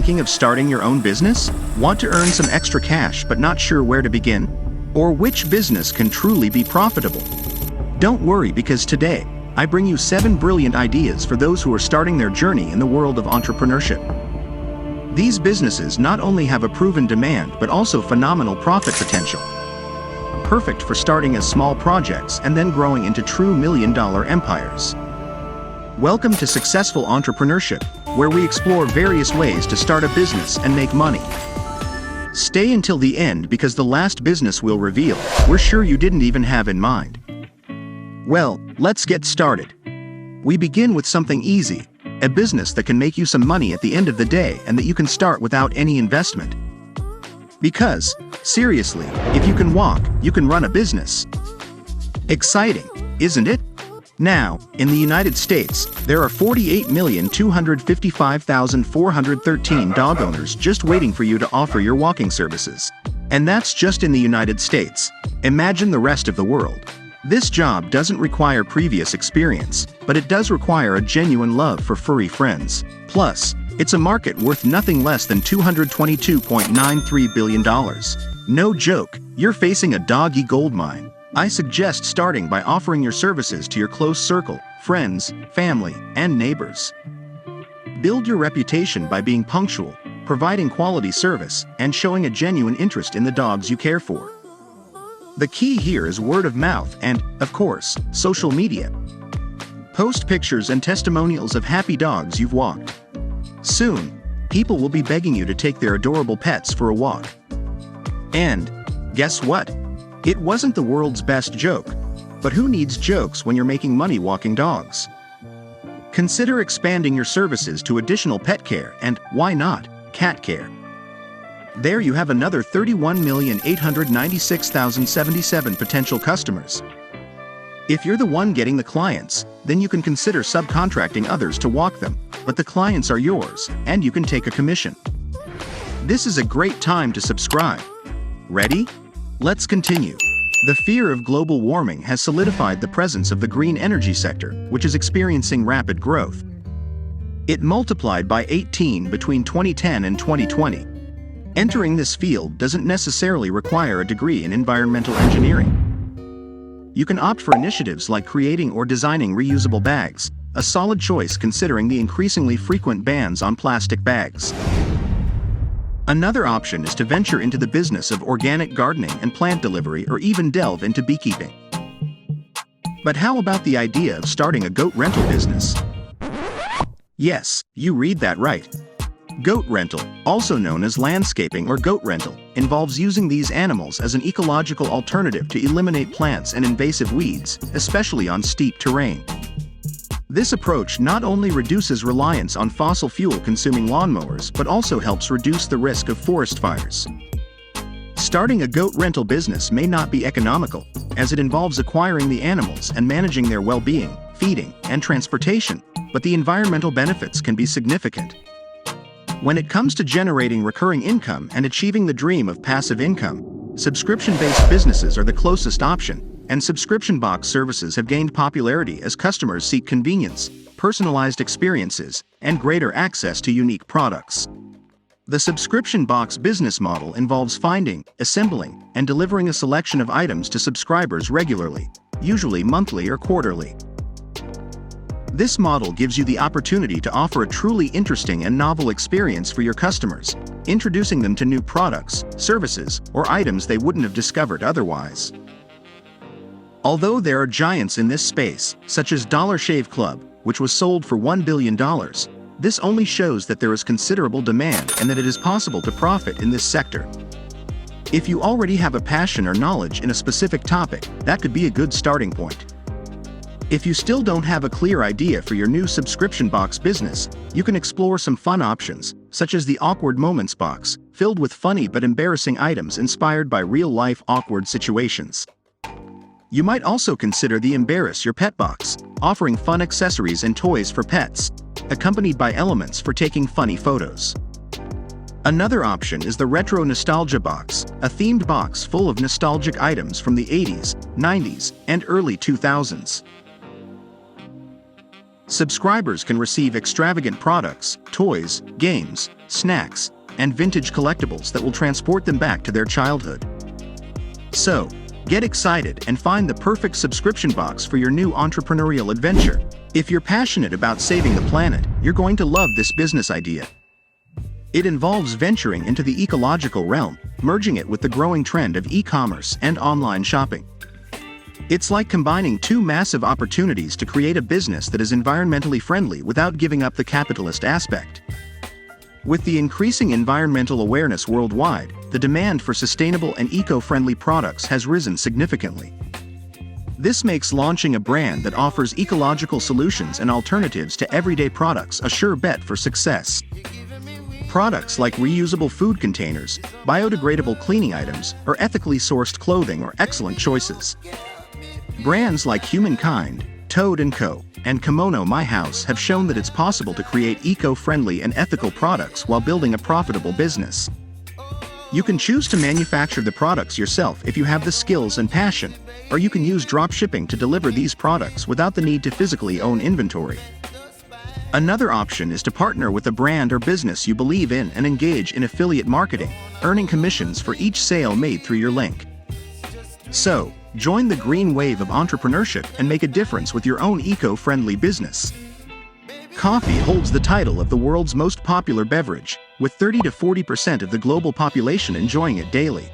thinking of starting your own business? Want to earn some extra cash but not sure where to begin? Or which business can truly be profitable? Don't worry, because today, I bring you 7 brilliant ideas for those who are starting their journey in the world of entrepreneurship. These businesses not only have a proven demand but also phenomenal profit potential. Perfect for starting as small projects and then growing into true million-dollar empires. Welcome to Successful Entrepreneurship, where we explore various ways to start a business and make money. Stay until the end, because the last business we'll reveal, we're sure you didn't even have in mind. Well, let's get started. We begin with something easy, a business that can make you some money at the end of the day and that you can start without any investment. Because, seriously, if you can walk, you can run a business. Exciting, isn't it? Now, in the United States, there are 48,255,413 dog owners just waiting for you to offer your walking services. And that's just in the United States. Imagine the rest of the world. This job doesn't require previous experience, but it does require a genuine love for furry friends. Plus, it's a market worth nothing less than $222.93 billion. No joke, you're facing a doggy goldmine. I suggest starting by offering your services to your close circle, friends, family, and neighbors. Build your reputation by being punctual, providing quality service, and showing a genuine interest in the dogs you care for. The key here is word of mouth and, of course, social media. Post pictures and testimonials of happy dogs you've walked. Soon, people will be begging you to take their adorable pets for a walk. And, guess what? It wasn't the world's best joke, but who needs jokes when you're making money walking dogs? Consider expanding your services to additional pet care and, why not, cat care. There you have another 31,896,077 potential customers. If you're the one getting the clients, then you can consider subcontracting others to walk them, but the clients are yours, and you can take a commission. This is a great time to subscribe. Ready? Let's continue. The fear of global warming has solidified the presence of the green energy sector, which is experiencing rapid growth. It multiplied by 18 between 2010 and 2020. Entering this field doesn't necessarily require a degree in environmental engineering. You can opt for initiatives like creating or designing reusable bags, a solid choice considering the increasingly frequent bans on plastic bags. Another option is to venture into the business of organic gardening and plant delivery, or even delve into beekeeping. But how about the idea of starting a goat rental business? Yes, you read that right. Goat rental, also known as landscaping or goat rental, involves using these animals as an ecological alternative to eliminate plants and invasive weeds, especially on steep terrain. This approach not only reduces reliance on fossil fuel-consuming lawnmowers but also helps reduce the risk of forest fires. Starting a goat rental business may not be economical, as it involves acquiring the animals and managing their well-being, feeding, and transportation, but the environmental benefits can be significant. When it comes to generating recurring income and achieving the dream of passive income, subscription-based businesses are the closest option, and subscription box services have gained popularity as customers seek convenience, personalized experiences, and greater access to unique products. The subscription box business model involves finding, assembling, and delivering a selection of items to subscribers regularly, usually monthly or quarterly. This model gives you the opportunity to offer a truly interesting and novel experience for your customers, introducing them to new products, services, or items they wouldn't have discovered otherwise. Although there are giants in this space, such as Dollar Shave Club, which was sold for $1 billion, this only shows that there is considerable demand and that it is possible to profit in this sector. If you already have a passion or knowledge in a specific topic, that could be a good starting point. If you still don't have a clear idea for your new subscription box business, you can explore some fun options, such as the Awkward Moments box, filled with funny but embarrassing items inspired by real-life awkward situations. You might also consider the Embarrass Your Pet box, offering fun accessories and toys for pets, accompanied by elements for taking funny photos. Another option is the Retro Nostalgia box, a themed box full of nostalgic items from the 80s, 90s, and early 2000s. Subscribers can receive extravagant products, toys, games, snacks, and vintage collectibles that will transport them back to their childhood. So, get excited and find the perfect subscription box for your new entrepreneurial adventure. If you're passionate about saving the planet, you're going to love this business idea. It involves venturing into the ecological realm, merging it with the growing trend of e-commerce and online shopping. It's like combining two massive opportunities to create a business that is environmentally friendly without giving up the capitalist aspect. With the increasing environmental awareness worldwide, the demand for sustainable and eco-friendly products has risen significantly. This makes launching a brand that offers ecological solutions and alternatives to everyday products a sure bet for success. Products like reusable food containers, biodegradable cleaning items, or ethically sourced clothing are excellent choices. Brands like Humankind, Toad & Co., and Kimono My House have shown that it's possible to create eco-friendly and ethical products while building a profitable business. You can choose to manufacture the products yourself if you have the skills and passion, or you can use drop shipping to deliver these products without the need to physically own inventory. Another option is to partner with a brand or business you believe in and engage in affiliate marketing, earning commissions for each sale made through your link. So, join the green wave of entrepreneurship and make a difference with your own eco-friendly business. Coffee holds the title of the world's most popular beverage, with 30 to 40% of the global population enjoying it daily.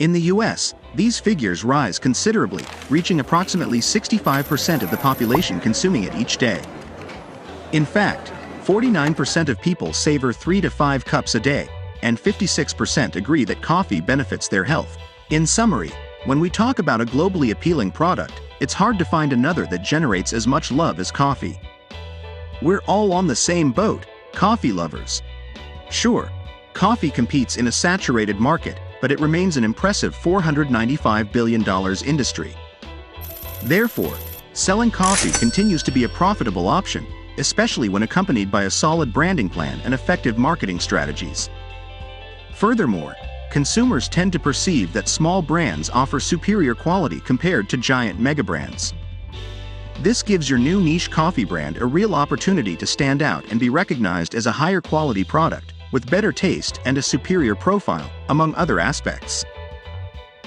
In the US, these figures rise considerably, reaching approximately 65% of the population consuming it each day. In fact, 49% of people savor 3 to 5 cups a day, and 56% agree that coffee benefits their health. In summary, when we talk about a globally appealing product, it's hard to find another that generates as much love as coffee. We're all on the same boat, coffee lovers. Sure, coffee competes in a saturated market, but it remains an impressive $495 billion industry. Therefore, selling coffee continues to be a profitable option, especially when accompanied by a solid branding plan and effective marketing strategies. Furthermore, consumers tend to perceive that small brands offer superior quality compared to giant mega brands. This gives your new niche coffee brand a real opportunity to stand out and be recognized as a higher quality product, with better taste and a superior profile, among other aspects.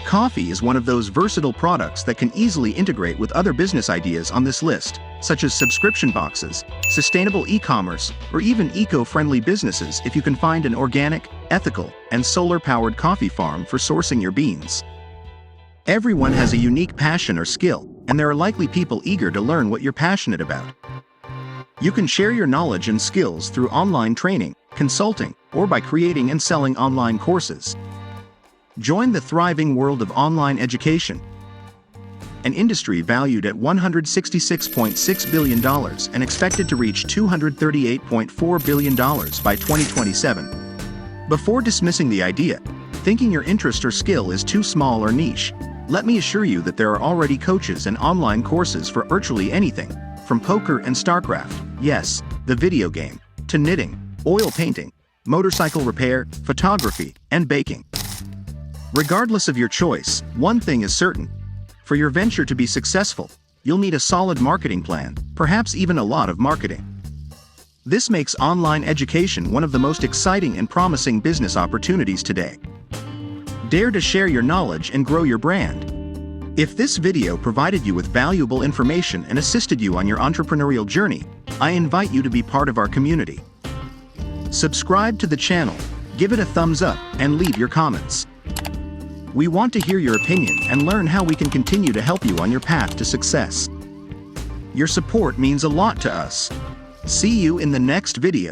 Coffee is one of those versatile products that can easily integrate with other business ideas on this list, such as subscription boxes, sustainable e-commerce, or even eco-friendly businesses if you can find an organic, ethical, and solar-powered coffee farm for sourcing your beans. Everyone has a unique passion or skill, and there are likely people eager to learn what you're passionate about. You can share your knowledge and skills through online training, consulting, or by creating and selling online courses. Join the thriving world of online education, an industry valued at $166.6 billion and expected to reach $238.4 billion by 2027. Before dismissing the idea, thinking your interest or skill is too small or niche, let me assure you that there are already coaches and online courses for virtually anything, from poker and StarCraft, yes, the video game, to knitting, oil painting, motorcycle repair, photography, and baking. Regardless of your choice, one thing is certain. For your venture to be successful, you'll need a solid marketing plan, perhaps even a lot of marketing. This makes online education one of the most exciting and promising business opportunities today. Dare to share your knowledge and grow your brand. If this video provided you with valuable information and assisted you on your entrepreneurial journey, I invite you to be part of our community. Subscribe to the channel, give it a thumbs up, and leave your comments. We want to hear your opinion and learn how we can continue to help you on your path to success. Your support means a lot to us. See you in the next video.